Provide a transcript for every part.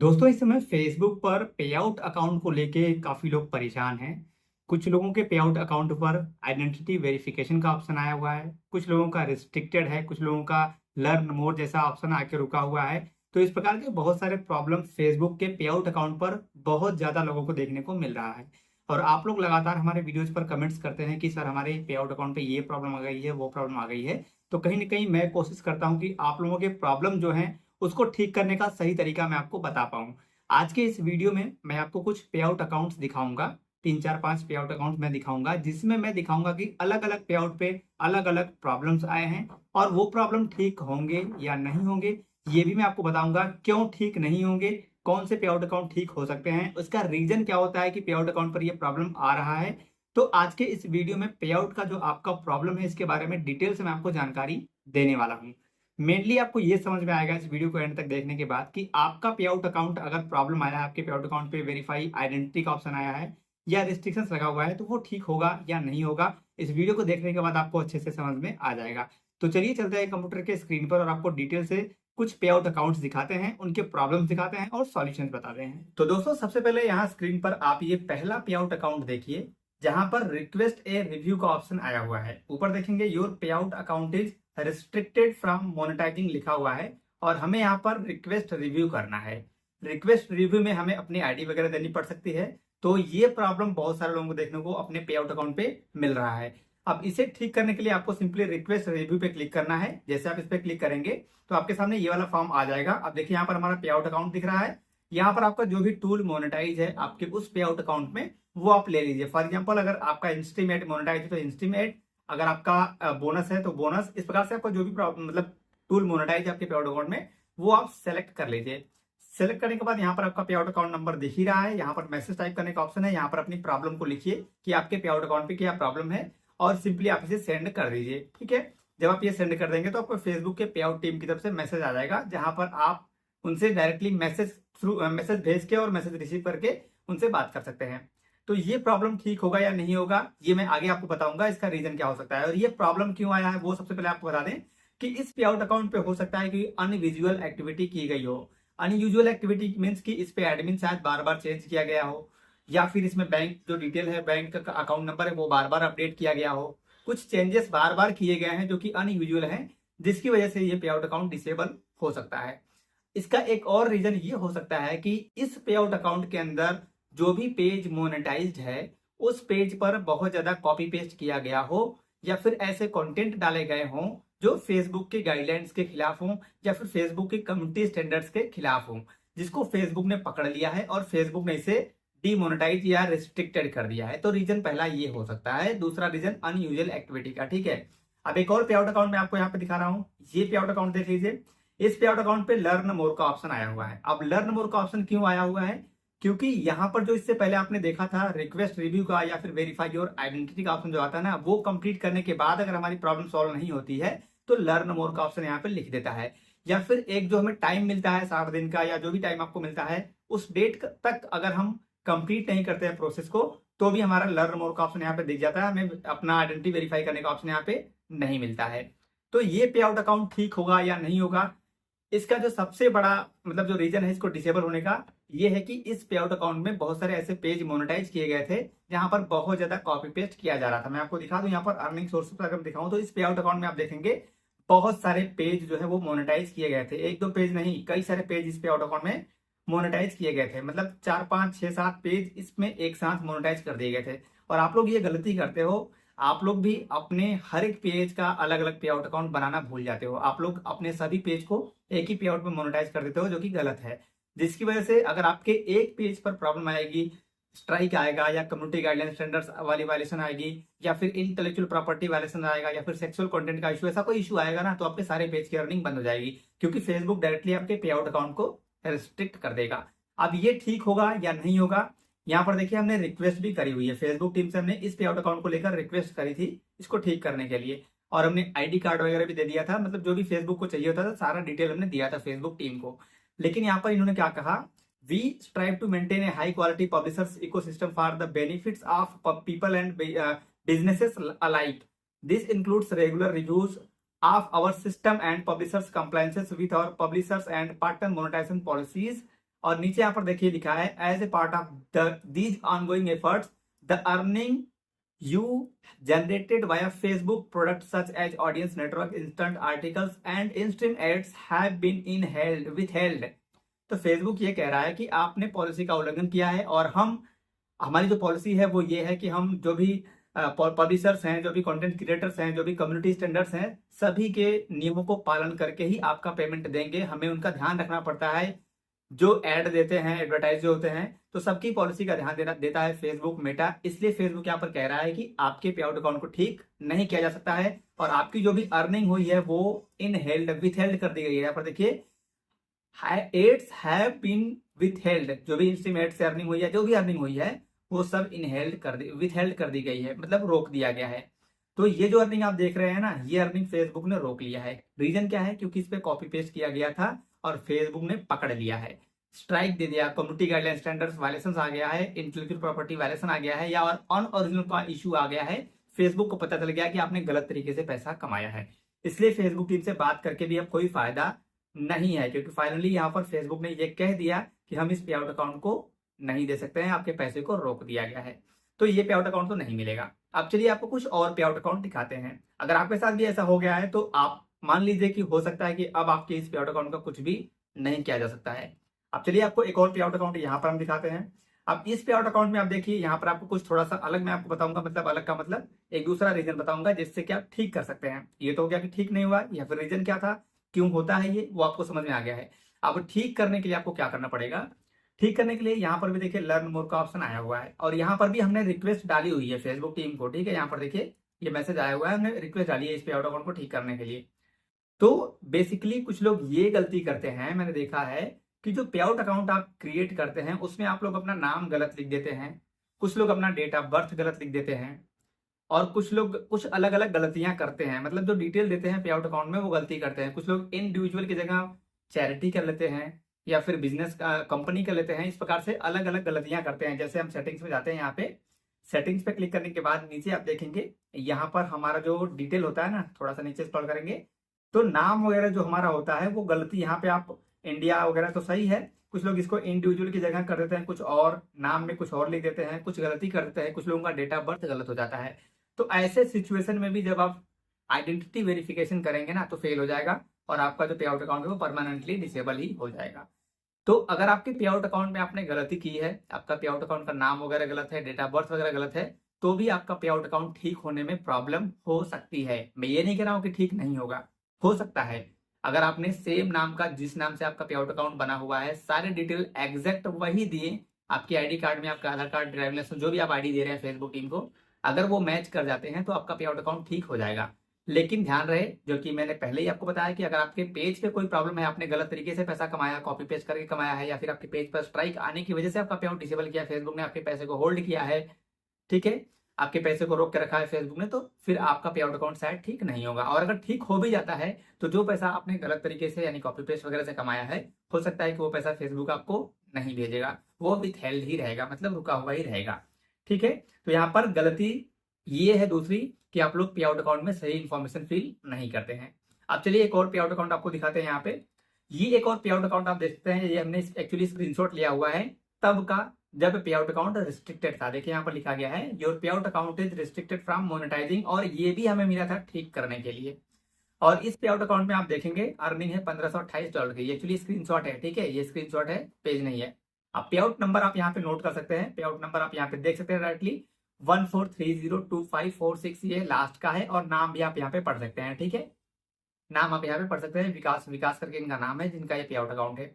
दोस्तों इस समय फेसबुक पर पे आउट अकाउंट को लेके काफ़ी लोग परेशान हैं। कुछ लोगों के पे आउट अकाउंट पर आइडेंटिटी वेरिफिकेशन का ऑप्शन आया हुआ है, कुछ लोगों का रिस्ट्रिक्टेड है, कुछ लोगों का लर्न मोर जैसा ऑप्शन आके रुका हुआ है। तो इस प्रकार के बहुत सारे प्रॉब्लम फेसबुक के पे आउट अकाउंट पर बहुत ज़्यादा लोगों को देखने को मिल रहा है। और आप लोग लगातार हमारे वीडियोज़ पर कमेंट्स करते हैं कि सर हमारे पे आउट अकाउंट पे ये प्रॉब्लम आ गई है, वो प्रॉब्लम आ गई है। तो कहीं न कहीं मैं कोशिश करता हूँ कि आप लोगों के प्रॉब्लम जो हैं, उसको ठीक करने का सही तरीका मैं आपको बता पाऊँ। आज के इस वीडियो में मैं आपको कुछ पे आउट अकाउंट्स दिखाऊँगा। 3, 4, 5 पे आउट अकाउंट मैं दिखाऊँगा, जिसमें मैं दिखाऊँगा कि अलग-अलग पे आउट पे अलग-अलग प्रॉब्लम्स आए हैं और वो प्रॉब्लम ठीक होंगे या नहीं होंगे, ये भी मैं आपको बताऊँगा क्यों ठीक नहीं होंगे, कौन से पे आउट अकाउंट ठीक हो सकते हैं, उसका रीज़न क्या होता है कि पे आउट अकाउंट पर ये प्रॉब्लम आ रहा है। तो आज के इस वीडियो में पे आउट का जो आपका प्रॉब्लम है, इसके बारे में डिटेल से मैं आपको जानकारी देने वाला हूँ। मेनली आपको ये समझ में आएगा इस वीडियो को एंड तक देखने के बाद कि आपका पे आउट अकाउंट अगर प्रॉब्लम आया है, आपके पे आउट अकाउंट पे वेरीफाई आइडेंटिटी का ऑप्शन आया है या रिस्ट्रिक्शंस लगा हुआ है, तो वो ठीक होगा या नहीं होगा, इस वीडियो को देखने के बाद आपको अच्छे से समझ में आ जाएगा। तो चलिए चलते हैं कंप्यूटर के स्क्रीन पर और आपको डिटेल से कुछ पे आउट अकाउंट्स दिखाते हैं, उनके प्रॉब्लम्स दिखाते हैं और सॉल्यूशंस बताते हैं। तो दोस्तों सबसे पहले यहाँ स्क्रीन पर आप ये पहला पे आउट अकाउंट देखिए, जहां पर रिक्वेस्ट ए रिव्यू का ऑप्शन आया हुआ है। ऊपर देखेंगे your payout account is restricted from monetising लिखा हुआ है और हमें यहाँ पर रिक्वेस्ट रिव्यू करना है। रिक्वेस्ट रिव्यू में हमें अपनी आईडी वगैरह देनी पड़ सकती है। तो ये प्रॉब्लम बहुत सारे लोगों को देखने को अपने पे आउट अकाउंट पे मिल रहा है। अब इसे ठीक करने के लिए आपको सिंपली रिक्वेस्ट रिव्यू पे क्लिक करना है। जैसे आप इस पे क्लिक करेंगे तो आपके सामने ये वाला फॉर्म आ जाएगा। अब देखिए यहाँ पर हमारा पे आउट अकाउंट दिख रहा है। यहाँ पर आपका जो भी टूल मोनेटाइज है आपके उस पे आउट अकाउंट में, वो आप ले लीजिए। फॉर एग्जाम्पल अगर आपका इंस्टीमेट मोनेटाइज है तो इंस्टीमेट, अगर आपका बोनस है तो बोनस, इस प्रकार से आपका जो भी मतलब टूल मोनेटाइज है आपके पे आउट अकाउंट में, वो आप सेलेक्ट कर लीजिए। सेलेक्ट करने के बाद यहाँ पर आपका पे आउट अकाउंट नंबर दिख ही रहा है। यहाँ पर मैसेज टाइप करने का ऑप्शन है। यहाँ पर अपनी प्रॉब्लम को लिखिए कि आपके पे आउट अकाउंट पे क्या प्रॉब्लम है और सिंपली आप इसे सेंड कर दीजिए। ठीक है, जब आप ये सेंड कर देंगे तो आपको फेसबुक के पे आउट टीम की तरफ से मैसेज आ जाएगा, जहां पर आप उनसे डायरेक्टली मैसेज थ्रू मैसेज भेज के और मैसेज रिसीव करके उनसे बात कर सकते हैं। तो ये प्रॉब्लम ठीक होगा या नहीं होगा, ये मैं आगे आपको बताऊंगा इसका रीजन क्या हो सकता है और ये प्रॉब्लम क्यों आया है वो सबसे पहले आपको बता दें कि इस पे आउट अकाउंट पे हो सकता है कि अनविजुअल एक्टिविटी की गई हो। अनयूजुअल एक्टिविटी मीन्स कि इस पे एडमिन शायद बार बार चेंज किया गया हो, या फिर इसमें बैंक जो डिटेल है, बैंक का अकाउंट नंबर है, वो बार बार अपडेट किया गया हो। कुछ चेंजेस बार बार किए गए हैं जो कि अनयूजुअल हैं, जिसकी वजह से ये पे आउट अकाउंट डिसेबल हो सकता है। इसका एक और रीजन ये हो सकता है कि इस पे आउट अकाउंट के अंदर जो भी पेज मोनेटाइज्ड है, उस पेज पर बहुत ज्यादा कॉपी पेस्ट किया गया हो, या फिर ऐसे कंटेंट डाले गए हों जो फेसबुक के गाइडलाइंस के खिलाफ हों, या फिर फेसबुक के कम्युनिटी स्टैंडर्ड्स के खिलाफ हों, जिसको फेसबुक ने पकड़ लिया है और फेसबुक ने इसे डीमोनेटाइज या रिस्ट्रिक्टेड कर दिया है। तो रीजन पहला ये हो सकता है। दूसरा रीजन अनयूजुअल एक्टिविटी का। ठीक है, अब एक और पे आउट अकाउंट मैं आपको यहाँ पे दिखा रहा हूँ। ये पे आउट अकाउंट देख लीजिए। इस पे आउट अकाउंट पे लर्न मोर का ऑप्शन आया हुआ है। अब लर्न मोर का ऑप्शन क्यों आया हुआ है, क्योंकि यहाँ पर जो इससे पहले आपने देखा था रिक्वेस्ट रिव्यू का या फिर वेरीफाई योर आइडेंटिटी का ऑप्शन जो आता है ना, वो कंप्लीट करने के बाद अगर हमारी प्रॉब्लम सॉल्व नहीं होती है तो लर्न मोर का ऑप्शन यहाँ पे लिख देता है। या फिर एक जो हमें टाइम मिलता है 60 दिन का, या जो भी टाइम आपको मिलता है, उस डेट तक अगर हम कंप्लीट नहीं करते हैं प्रोसेस को, तो भी हमारा लर्न मोर का ऑप्शन यहाँ पे दिख जाता है। हमें अपना आइडेंटिटी वेरीफाई करने का ऑप्शन यहाँ पे नहीं मिलता है। तो ये पे आउट अकाउंट ठीक होगा या नहीं होगा, इसका जो सबसे बड़ा मतलब जो रीजन है इसको डिसेबल होने का, ये है कि इस पे आउट अकाउंट में बहुत सारे ऐसे पेज मोनेटाइज किए गए थे जहां पर बहुत ज्यादा कॉपी पेस्ट किया जा रहा था। मैं आपको दिखा दूं, यहाँ पर अर्निंग सोर्स पर अगर दिखाऊं तो इस पे आउट अकाउंट में आप देखेंगे बहुत सारे पेज जो है वो मोनेटाइज किए गए थे। एक दो पेज नहीं, कई सारे पेज इस पे आउट अकाउंट में मोनेटाइज किए गए थे। मतलब 4, 5, 6, 7 पेज इसमें एक साथ मोनेटाइज कर दिए गए थे। और आप लोग ये गलती करते हो, आप लोग भी अपने हर एक पेज का अलग अलग पे आउट अकाउंट बनाना भूल जाते हो। आप लोग अपने सभी पेज को एक ही पे आउट में मोनेटाइज कर देते हो, जो कि गलत है। जिसकी वजह से अगर आपके एक पेज पर प्रॉब्लम आएगी, स्ट्राइक आएगा, या कम्युनिटी गाइडलाइन स्टैंडर्ड्स वाली वायलेशन आएगी, या फिर इंटेलेक्चुअल प्रॉपर्टी वायलेशन आएगा, या फिर सेक्सुअल कंटेंट का इशू, ऐसा कोई इशू आएगा ना, तो आपके सारे पेज की अर्निंग बंद हो जाएगी, क्योंकि फेसबुक डायरेक्टली आपके पे आउट अकाउंट को रिस्ट्रिक्ट कर देगा। अब ये ठीक होगा या नहीं होगा, यहाँ पर देखिए हमने रिक्वेस्ट भी करी हुई है। फेसबुक टीम से हमने इस पे आउट अकाउंट को लेकर रिक्वेस्ट करी थी इसको ठीक करने के लिए, और हमने आईडी कार्ड वगैरह भी दे दिया था। मतलब जो भी फेसबुक को चाहिए होता था सारा डिटेल हमने दिया था फेसबुक टीम को। लेकिन यहाँ पर इन्होंने क्या कहा, we strive to maintain a high quality publishers ecosystem for the benefits of people and businesses alike. This includes regular reviews of our system and publishers compliances with our publishers and partner monetization policies. और नीचे यहाँ पर देखिए लिखा है as a part of these ongoing efforts the earning you generated via Facebook products such as audience network, instant articles and instant ads have been withheld। तो Facebook ये कह रहा है कि आपने पॉलिसी का उल्लंघन किया है और हमारी जो पॉलिसी है वो ये है कि हम जो भी पब्लिशर्स हैं, जो भी कंटेंट क्रिएटर्स हैं, जो भी कम्युनिटी स्टैंडर्ड्स हैं, सभी के नियमों को पालन करके ही आपका पेमेंट देंगे। हमें उनका ध्यान रखना पड़ता है। जो ऐड देते हैं, एडवर्टाइज जो होते हैं, तो सबकी पॉलिसी का ध्यान देता है फेसबुक मेटा। इसलिए फेसबुक यहाँ पर कह रहा है कि आपके पे आउट अकाउंट को ठीक नहीं किया जा सकता है और आपकी जो भी अर्निंग हुई है वो विथहेल्ड कर दी गई है। यहाँ पर देखिए एड्स हैव बीन विथहेल्ड, जो भी इंस्ट्रीम एड से अर्निंग हुई है, जो भी अर्निंग हुई है वो सब विथहेल्ड कर दी गई है, मतलब रोक दिया गया है। तो ये जो अर्निंग आप देख रहे हैं ना, ये अर्निंग फेसबुक ने रोक लिया है। रीजन क्या है? क्योंकि इस पे कॉपी पेस्ट किया गया था और फेसबुक ने पकड़ लिया है, स्ट्राइक दे दिया, कम्युनिटी गाइडलाइन स्टैंडर्ड्स वायलेशन आ गया है, इंटेलेक्चुअल प्रॉपर्टी वायलेशन आ गया है या अनओरिजिनल का इशू आ गया है। फेसबुक को पता चल गया कि आपने गलत तरीके से पैसा कमाया है। इसलिए फेसबुक टीम से बात करके भी अब कोई फायदा नहीं है, क्योंकि फाइनली यहाँ पर फेसबुक ने ये कह दिया कि हम इस पे आउट अकाउंट को नहीं दे सकते हैं, आपके पैसे को रोक दिया गया है। तो ये पे आउट अकाउंट तो नहीं मिलेगा। अब चलिए आपको कुछ और पे आउट अकाउंट दिखाते हैं। अगर आपके साथ भी ऐसा हो गया है तो आप मान लीजिए कि हो सकता है कि अब आपके इस पे आउट अकाउंट का कुछ भी नहीं किया जा सकता है। अब चलिए आपको एक और पे आउट अकाउंट यहाँ पर हम दिखाते हैं। अब इस पे आउट अकाउंट में आप देखिए, यहाँ पर आपको कुछ थोड़ा सा अलग मैं आपको बताऊंगा, मतलब अलग का मतलब एक दूसरा रीजन बताऊंगा जिससे कि आप ठीक कर सकते हैं। ये तो हो गया कि ठीक नहीं हुआ या फिर रीजन क्या था, क्यों होता है ये, वो आपको समझ में आ गया है। अब ठीक करने के लिए आपको क्या करना पड़ेगा? ठीक करने के लिए यहाँ पर भी देखिए लर्न मोर का ऑप्शन आया हुआ है और यहाँ पर भी हमने रिक्वेस्ट डाली हुई है फेसबुक टीम को। ठीक है, यहाँ पर देखिए ये मैसेज आया हुआ है, हमने रिक्वेस्ट डाली है इस पे आउट अकाउंट को ठीक करने के लिए। तो बेसिकली कुछ लोग ये गलती करते हैं, मैंने देखा है कि जो पे आउट अकाउंट आप क्रिएट करते हैं उसमें आप लोग अपना नाम गलत लिख देते हैं, कुछ लोग अपना डेट ऑफ बर्थ गलत लिख देते हैं और कुछ लोग कुछ अलग अलग गलतियां करते हैं, मतलब जो डिटेल देते हैं पे आउट अकाउंट में वो गलती करते हैं। कुछ लोग इंडिविजुअल की जगह चैरिटी कर लेते हैं या फिर बिजनेस कंपनी कर लेते हैं। इस प्रकार से अलग अलग गलतियां करते हैं। जैसे हम सेटिंग्स में जाते हैं, यहाँ पे सेटिंग्स पे क्लिक करने के बाद नीचे आप देखेंगे यहाँ पर हमारा जो डिटेल होता है ना, थोड़ा सा नीचे स्क्रॉल करेंगे तो नाम वगैरह जो हमारा होता है वो गलती यहाँ पे आप इंडिया वगैरह तो सही है, कुछ लोग इसको इंडिविजुअल की जगह कर देते हैं, कुछ और नाम में कुछ और लिख देते हैं, कुछ गलती कर देते हैं, कुछ लोगों का डेट ऑफ बर्थ गलत हो जाता है। तो ऐसे सिचुएशन में भी जब आप आइडेंटिटी वेरिफिकेशन करेंगे ना तो फेल हो जाएगा और आपका जो पे आउट अकाउंट है वो परमानेंटली डिसेबल ही हो जाएगा। तो अगर आपके पे आउट अकाउंट में आपने गलती की है, आपका पे आउट अकाउंट का नाम वगैरह गलत है, डेट ऑफ बर्थ वगैरह गलत है, तो भी आपका पे आउट अकाउंट ठीक होने में प्रॉब्लम हो सकती है। मैं ये नहीं कह रहा हूं कि ठीक नहीं होगा, हो सकता है। अगर आपने सेम नाम का, जिस नाम से आपका पे आउट अकाउंट बना हुआ है, सारे डिटेल एग्जैक्ट वही दिए, आपके आईडी कार्ड में आपका आधार कार्ड, ड्राइविंग लाइसेंस, जो भी आप आईडी दे रहे हैं फेसबुक टीम को, अगर वो मैच कर जाते हैं तो आपका पे आउट अकाउंट ठीक हो जाएगा। लेकिन ध्यान रहे, जो कि मैंने पहले ही आपको बताया कि अगर आपके पेज पे कोई प्रॉब्लम है, आपने गलत तरीके से पैसा कमाया, कॉपी पेस्ट करके कमाया है, या फिर आपके पेज पर स्ट्राइक आने की वजह से आपका पे आउट डिसेबल किया, फेसबुक ने आपके पैसे को होल्ड किया है, ठीक है, आपके पैसे को रोक के रखा है फेसबुक ने, तो फिर आपका पे आउट अकाउंट शायद ठीक नहीं होगा। और अगर ठीक हो भी जाता है तो जो पैसा आपने गलत तरीके से यानी कॉपी पेस्ट वगैरह से कमाया है, हो सकता है कि वो पैसा फेसबुक आपको नहीं भेजेगा, वो विथहेल्ड ही रहेगा, मतलब रुका हुआ ही रहेगा। ठीक है, तो यहाँ पर गलती ये है दूसरी कि आप लोग पे आउट अकाउंट में सही इंफॉर्मेशन फिल नहीं करते हैं। अब चलिए एक और पे आउट अकाउंट आपको दिखाते हैं। यहाँ पे ये एक और पे आउट अकाउंट आप देख सकते हैं, ये हमने एक्चुअली स्क्रीनशॉट लिया हुआ है तब का, जब पे आउट अकाउंट रिस्ट्रिक्टेड था। देखिए यहाँ पर लिखा गया है your payout account is restricted from monetising, और ये भी हमें मिला था ठीक करने के लिए। और इस पे आउट अकाउंट में आप देखेंगे अर्निंग है $1528 की। एक्चुअली स्क्रीनशॉट है, ठीक है, ये स्क्रीनशॉट है, पेज नहीं है। अब पे आउट नंबर आप यहाँ पे नोट कर सकते हैं, पे आउट नंबर आप यहाँ पे देख सकते हैं डायरेक्टली 14302546 ये लास्ट का है, और नाम भी आप यहाँ पे पढ़ सकते हैं। ठीक है, नाम आप यहाँ पे पढ़ सकते हैं, विकास करके इनका नाम है जिनका ये पे आउट अकाउंट है।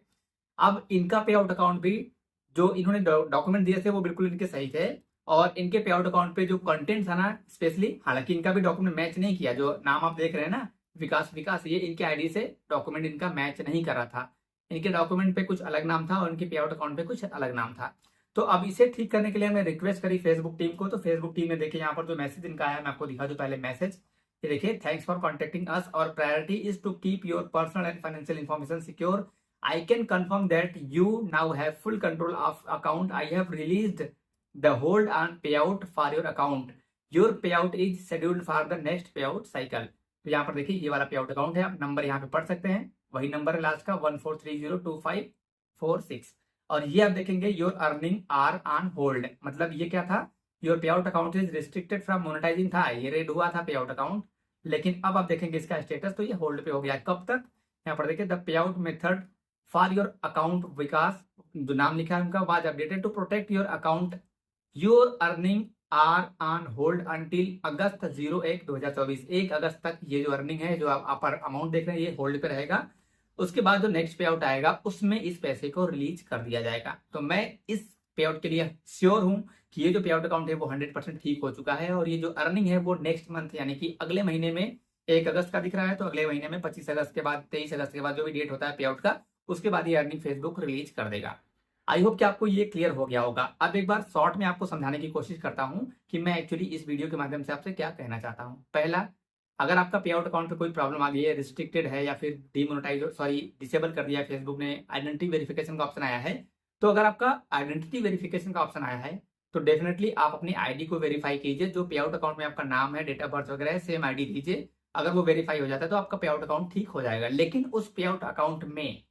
अब इनका पे आउट अकाउंट भी जो इन्होंने डॉक्यूमेंट दिए थे वो बिल्कुल इनके सही थे, और इनके पे आउट अकाउंट पे जो कंटेंट था ना स्पेशली, हालांकि इनका भी डॉक्यूमेंट मैच नहीं किया, जो नाम आप देख रहे हैं ना विकास, ये इनके आईडी से डॉक्यूमेंट इनका मैच नहीं कर रहा था। इनके डॉक्यूमेंट पे कुछ अलग नाम था और इनके पे आउट अकाउंट पे कुछ अलग नाम था। तो अब इसे ठीक करने के लिए हमने रिक्वेस्ट करी फेसबुक टीम को, तो फेसबुक टीम ने देखिए यहाँ पर जो मैसेज इनका आया, मैं आपको दिखा दूं पहले मैसेज। ये देखिए, थैंक्स फॉर कॉन्टेक्टिंग अस, और priority is to keep your personal and financial information secure. I can confirm that you now have full control of account. I have released the hold on payout for your account. Your payout is scheduled for the next payout cycle. तो यहाँ पर देखिए ये वाला पे out account है, आप number यहाँ पे पढ़ सकते हैं, वही नंबर है लास्ट का 14302546। और ये आप देखेंगे your earning are on hold, मतलब ये क्या था, your payout account is restricted from monetising था, ये रेड हुआ था पे आउट अकाउंट, लेकिन अब आप देखेंगे इसका स्टेटस तो ये होल्ड पे हो गया। कब तक, यहाँ पर देखिए the payout method for your account Vikas, जो नाम लिखा है उनका, was updated to protect your account, your earning are on hold until August 01/2024, 1 अगस्त तक ये जो अर्निंग है, जो आप अपर अमाउंट देख रहे हैं, ये होल्ड पे रहेगा। उसके बाद जो नेक्स्ट पे आउट आएगा उसमें इस पैसे को रिलीज कर दिया जाएगा। तो मैं इस पे आउट के लिए श्योर हूं कि ये जो पे आउट अकाउंट है वो 100% ठीक हो चुका है, और ये जो अर्निंग है वो नेक्स्ट मंथ यानी कि अगले महीने में 1 अगस्त का दिख रहा है, तो अगले महीने में 25 अगस्त के बाद, 23 अगस्त के बाद जो भी डेट होता है पे आउट का, उसके बाद ये अर्निंग फेसबुक रिलीज कर देगा। आई होप कि आपको ये क्लियर हो गया होगा। अब एक बार शॉर्ट में आपको समझाने की कोशिश करता हूं कि मैं एक्चुअली इस वीडियो के माध्यम से आपसे क्या कहना चाहता हूं। पहला, अगर आपका पे आउट अकाउंट पे कोई प्रॉब्लम आ गई है, रिस्ट्रिक्टेड है या फिर डिसेबल कर दिया है फेसबुक ने, आइडेंटिटी वेरिफिकेशन का ऑप्शन आया है, तो अगर आपका आइडेंटिटी वेरिफिकेशन का ऑप्शन आया है तो डेफिनेटली आप अपनी आईडी को वेरीफाई कीजिए। जो पे आउट अकाउंट में आपका नाम है, डेट ऑफ बर्थ वगैरह है, सेम आईडी दीजिए। अगर वो वेरीफाई हो जाता है तो आपका पे आउट अकाउंट ठीक हो जाएगा। लेकिन उस पे आउट अकाउंट में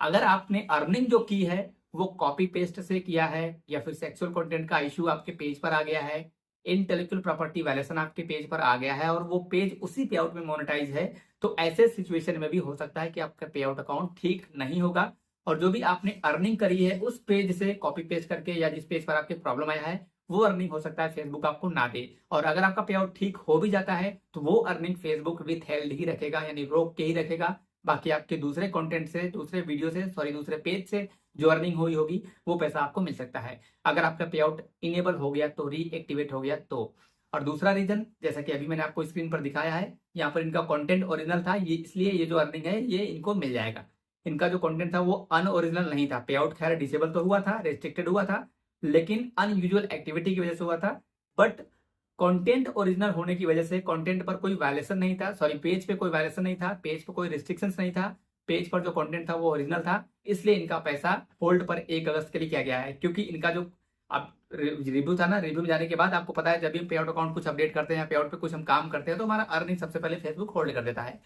अगर आपने अर्निंग जो की है वो कॉपी पेस्ट से किया है, या फिर सेक्सुअल कंटेंट का इश्यू आपके पेज पर आ गया है, इंटेलेक्चुअल प्रॉपर्टी वायलेशन आपके पेज पर आ गया है, और वो पेज उसी पे आउट में मोनेटाइज है, तो ऐसे सिचुएशन में भी हो सकता है कि आपका पे आउट अकाउंट ठीक नहीं होगा, और जो भी आपने अर्निंग करी है उस पेज से कॉपी पेस्ट करके, या जिस पेज पर आपके प्रॉब्लम आया है वो अर्निंग हो सकता है फेसबुक आपको ना दे। और अगर आपका पे आउट ठीक हो भी जाता है तो वो अर्निंग फेसबुक विथ हेल्ड ही रखेगा, यानी रोक के ही रखेगा। बाकी आपके दूसरे कंटेंट से, दूसरे वीडियो से, दूसरे पेज से जो अर्निंग हुई होगी वो पैसा आपको मिल सकता है, अगर आपका पे आउट इनेबल हो गया तो, रीएक्टिवेट हो गया तो। और दूसरा रीजन, जैसा कि अभी मैंने आपको स्क्रीन पर दिखाया है, यहाँ पर इनका कंटेंट ओरिजिनल था, ये इसलिए ये जो अर्निंग है ये इनको मिल जाएगा। इनका जो कंटेंट था वो अनओरिजिनल नहीं था। पे आउट खैर डिसेबल तो हुआ था, रेस्ट्रिक्टेड हुआ था, लेकिन अनयूजुअल एक्टिविटी की वजह से हुआ था। बट कंटेंट ओरिजिनल होने की वजह से कंटेंट पर कोई वायलेशन नहीं था, पेज पे कोई वायलेशन नहीं था, पेज पे कोई रिस्ट्रिक्शंस नहीं था, पेज पर जो कंटेंट था वो ओरिजिनल था, इसलिए इनका पैसा होल्ड पर 1 अगस्त के लिए किया गया है। क्योंकि इनका जो अब रिव्यू था ना, रिव्यू में जाने के बाद आपको पता है जब भी पे आउट अकाउंट कुछ अपडेट करते हैं, पे आउट पे कुछ हम काम करते हैं, तो हमारा अर्निंग सबसे पहले फेसबुक होल्ड कर देता है।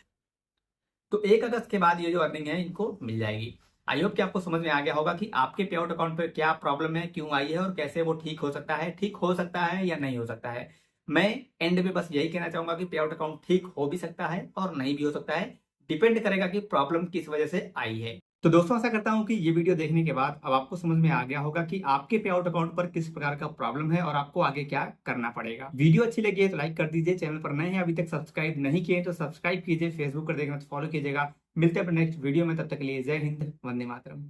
तो 1 अगस्त के बाद ये जो अर्निंग है इनको मिल जाएगी। आई होप कि आपको समझ में आ गया होगा कि आपके पे आउट अकाउंट पर क्या प्रॉब्लम है, क्यों आई है, और कैसे वो ठीक हो सकता है, ठीक हो सकता है या नहीं हो सकता है। मैं एंड में बस यही कहना चाहूंगा कि पे आउट अकाउंट ठीक हो भी सकता है और नहीं भी हो सकता है, डिपेंड करेगा कि प्रॉब्लम किस वजह से आई है। तो दोस्तों, आशा करता हूं कि ये वीडियो देखने के बाद अब आपको समझ में आ गया होगा कि आपके पे आउट अकाउंट पर किस प्रकार का प्रॉब्लम है और आपको आगे क्या करना पड़ेगा। वीडियो अच्छी लगी है तो लाइक कर दीजिए, चैनल पर नए हैं अभी तक सब्सक्राइब नहीं किए तो सब्सक्राइब कीजिए, फेसबुक पर देखना तो फॉलो कीजिएगा। मिलते हैं अपने नेक्स्ट वीडियो में, तब तक के लिए जय हिंद, वंदे मातरम।